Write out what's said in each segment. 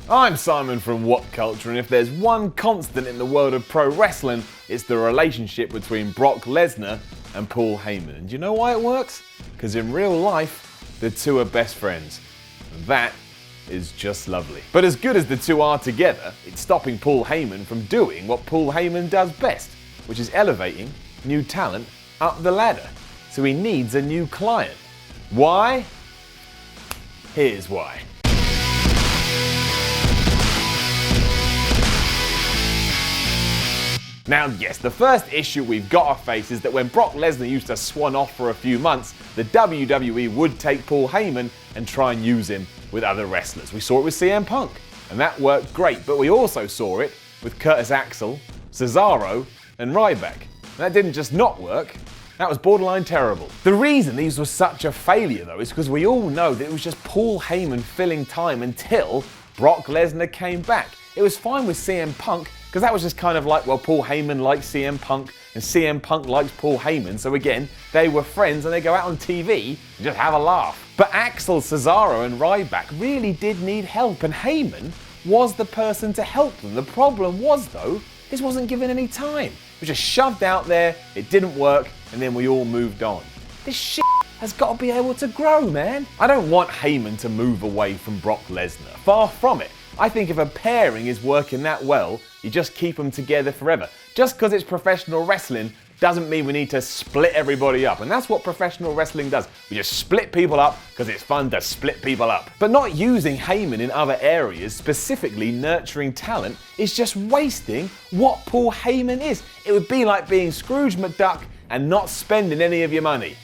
I'm Simon from WhatCulture, and if there's one constant in the world of pro wrestling, it's the relationship between Brock Lesnar and Paul Heyman. And do you know why it works? Because in real life, the two are best friends. And that is just lovely. But as good as the two are together, it's stopping Paul Heyman from doing what Paul Heyman does best, which is elevating new talent up the ladder. So he needs a new client. Why? Here's why. Now yes, the first issue we've got to face is that when Brock Lesnar used to swan off for a few months, the WWE would take Paul Heyman and try and use him with other wrestlers. We saw it with CM Punk, and that worked great, but we also saw it with Curtis Axel, Cesaro, and Ryback. And that didn't just not work, that was borderline terrible. The reason these were such a failure though is because we all know that it was just Paul Heyman filling time until Brock Lesnar came back. It was fine with CM Punk, because that was just kind of like, well, Paul Heyman likes CM Punk and CM Punk likes Paul Heyman. So again, they were friends and they go out on TV and just have a laugh. But Axel, Cesaro and Ryback really did need help, and Heyman was the person to help them. The problem was though, this wasn't given any time. It was just shoved out there, it didn't work, and then we all moved on. This shit has got to be able to grow, man. I don't want Heyman to move away from Brock Lesnar. Far from it. I think if a pairing is working that well, you just keep them together forever. Just because it's professional wrestling doesn't mean we need to split everybody up. And that's what professional wrestling does. We just split people up because it's fun to split people up. But not using Heyman in other areas, specifically nurturing talent, is just wasting what Paul Heyman is. It would be like being Scrooge McDuck and not spending any of your money.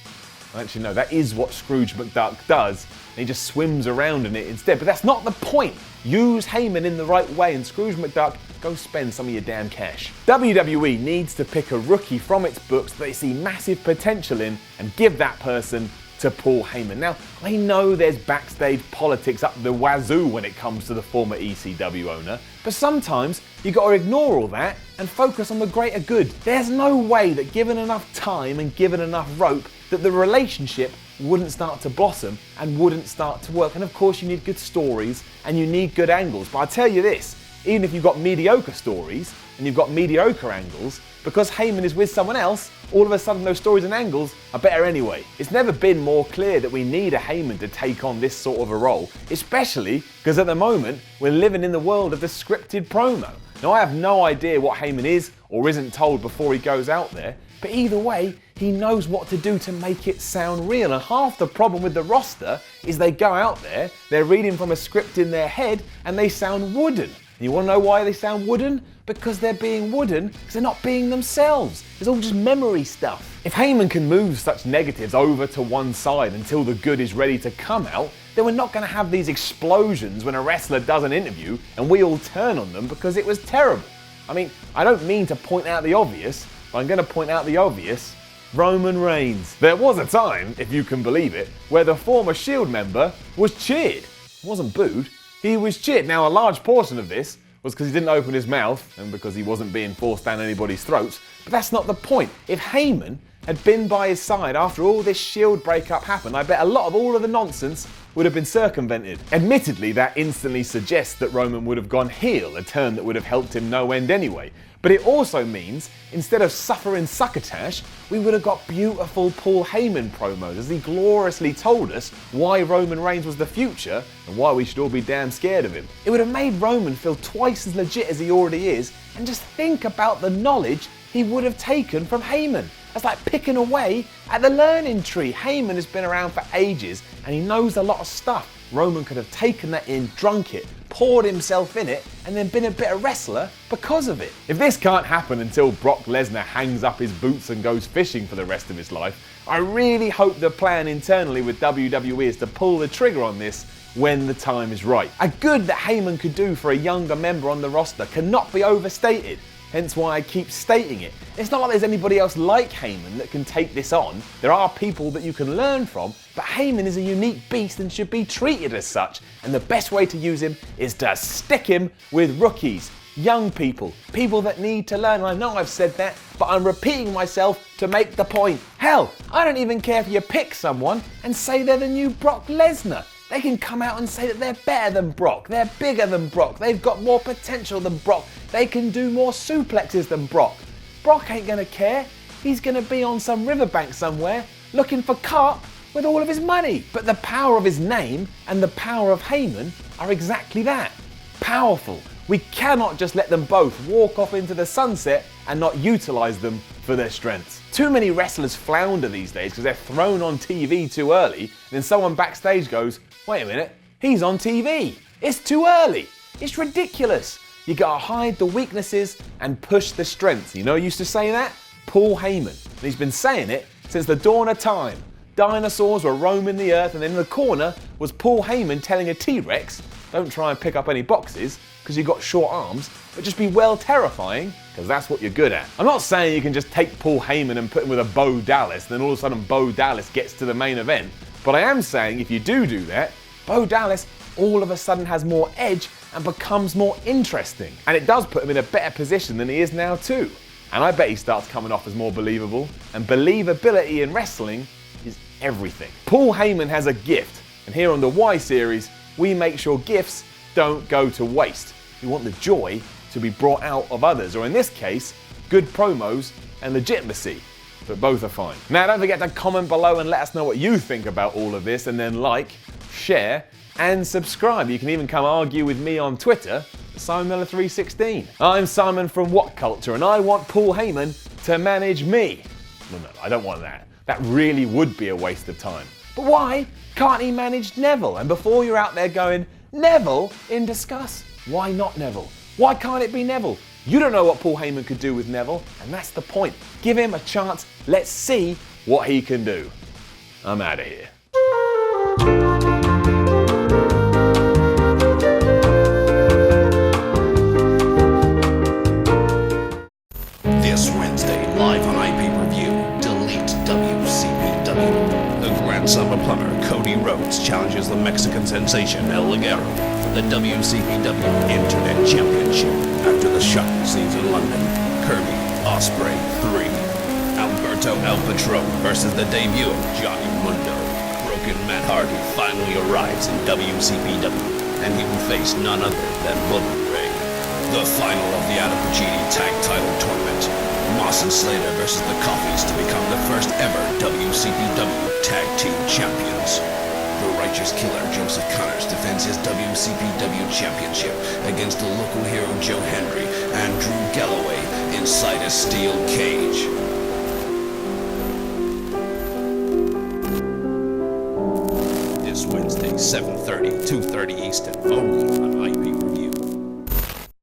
Actually, no, that is what Scrooge McDuck does. And he just swims around in it instead. But that's not the point. Use Heyman in the right way, and Scrooge McDuck, go spend some of your damn cash. WWE needs to pick a rookie from its books that they see massive potential in and give that person to Paul Heyman. Now, I know there's backstage politics up the wazoo when it comes to the former ECW owner, but sometimes you got to ignore all that and focus on the greater good. There's no way that given enough time and given enough rope that the relationship wouldn't start to blossom and wouldn't start to work. And of course you need good stories and you need good angles. But I tell you this, even if you've got mediocre stories and you've got mediocre angles, because Heyman is with someone else, all of a sudden those stories and angles are better anyway. It's never been more clear that we need a Heyman to take on this sort of a role, especially because at the moment we're living in the world of the scripted promo. Now I have no idea what Heyman is or isn't told before he goes out there, but either way, he knows what to do to make it sound real. And half the problem with the roster is they go out there, they're reading from a script in their head, and they sound wooden. And you want to know why they sound wooden? Because they're being wooden, because they're not being themselves. It's all just memory stuff. If Heyman can move such negatives over to one side until the good is ready to come out, then we're not going to have these explosions when a wrestler does an interview and we all turn on them because it was terrible. I mean, I don't mean to point out the obvious, but I'm going to point out the obvious. Roman Reigns. There was a time, if you can believe it, where the former Shield member was cheered. He wasn't booed, he was cheered. Now a large portion of this was because he didn't open his mouth and because he wasn't being forced down anybody's throats, but that's not the point. If Heyman had been by his side after all this Shield breakup happened, I bet a lot of all of the nonsense would have been circumvented. Admittedly, that instantly suggests that Roman would have gone heel, a turn that would have helped him no end anyway. But it also means, instead of suffering succotash, we would have got beautiful Paul Heyman promos as he gloriously told us why Roman Reigns was the future and why we should all be damn scared of him. It would have made Roman feel twice as legit as he already is, and just think about the knowledge he would have taken from Heyman. That's like picking away at the learning tree. Heyman has been around for ages and he knows a lot of stuff. Roman could have taken that in, drunk it, poured himself in it, and then been a better wrestler because of it. If this can't happen until Brock Lesnar hangs up his boots and goes fishing for the rest of his life, I really hope the plan internally with WWE is to pull the trigger on this when the time is right. A good that Heyman could do for a younger member on the roster cannot be overstated. Hence why I keep stating it. It's not like there's anybody else like Heyman that can take this on. There are people that you can learn from, but Heyman is a unique beast and should be treated as such. And the best way to use him is to stick him with rookies, young people, people that need to learn. I know I've said that, but I'm repeating myself to make the point. Hell, I don't even care if you pick someone and say they're the new Brock Lesnar. They can come out and say that they're better than Brock, they're bigger than Brock, they've got more potential than Brock, they can do more suplexes than Brock. Brock ain't gonna care. He's gonna be on some riverbank somewhere looking for carp with all of his money. But the power of his name and the power of Heyman are exactly that. Powerful. We cannot just let them both walk off into the sunset and not utilize them for their strengths. Too many wrestlers flounder these days because they're thrown on TV too early, and then someone backstage goes, wait a minute, he's on TV. It's too early. It's ridiculous. You gotta hide the weaknesses and push the strengths. You know who used to say that? Paul Heyman. And he's been saying it since the dawn of time. Dinosaurs were roaming the earth, and then in the corner was Paul Heyman telling a T-Rex, don't try and pick up any boxes because you've got short arms, but just be well terrifying because that's what you're good at. I'm not saying you can just take Paul Heyman and put him with a Bo Dallas, and then all of a sudden Bo Dallas gets to the main event. But I am saying if you do that, Bo Dallas all of a sudden has more edge and becomes more interesting. And it does put him in a better position than he is now too. And I bet he starts coming off as more believable. And believability in wrestling is everything. Paul Heyman has a gift. And here on the Y Series, we make sure gifts don't go to waste. We want the joy to be brought out of others. Or in this case, good promos and legitimacy. But both are fine. Now don't forget to comment below and let us know what you think about all of this. And then like, share, and subscribe. You can even come argue with me on Twitter, SimonMiller316. I'm Simon from WhatCulture, and I want Paul Heyman to manage me. No, I don't want that. That really would be a waste of time. But why can't he manage Neville? And before you're out there going, Neville in discuss, why not Neville? Why can't it be Neville? You don't know what Paul Heyman could do with Neville, and that's the point. Give him a chance. Let's see what he can do. I'm out of here. This Wednesday, live on IP-per-view, Delete WCPW. The Grand Samba plumber Cody Rhodes challenges the Mexican sensation El Ligero for the WCPW Internet Championship after the shocking scenes in London. Kirby Ospreay 3. Alberto El Patron versus the debut of Johnny Mundo. Broken Matt Hardy finally arrives in WCPW, and he will face none other than Bully Ray. The final of the Adam Pagini Tag Title Tournament. Moss and Slater versus the Coffees to become the first ever WCPW Tag Team Champions. The Righteous Killer Joseph Connors defends his WCPW Championship against the local hero Joe Henry and Drew Galloway inside a steel cage. This Wednesday, 7:30, 2:30 Eastern, only on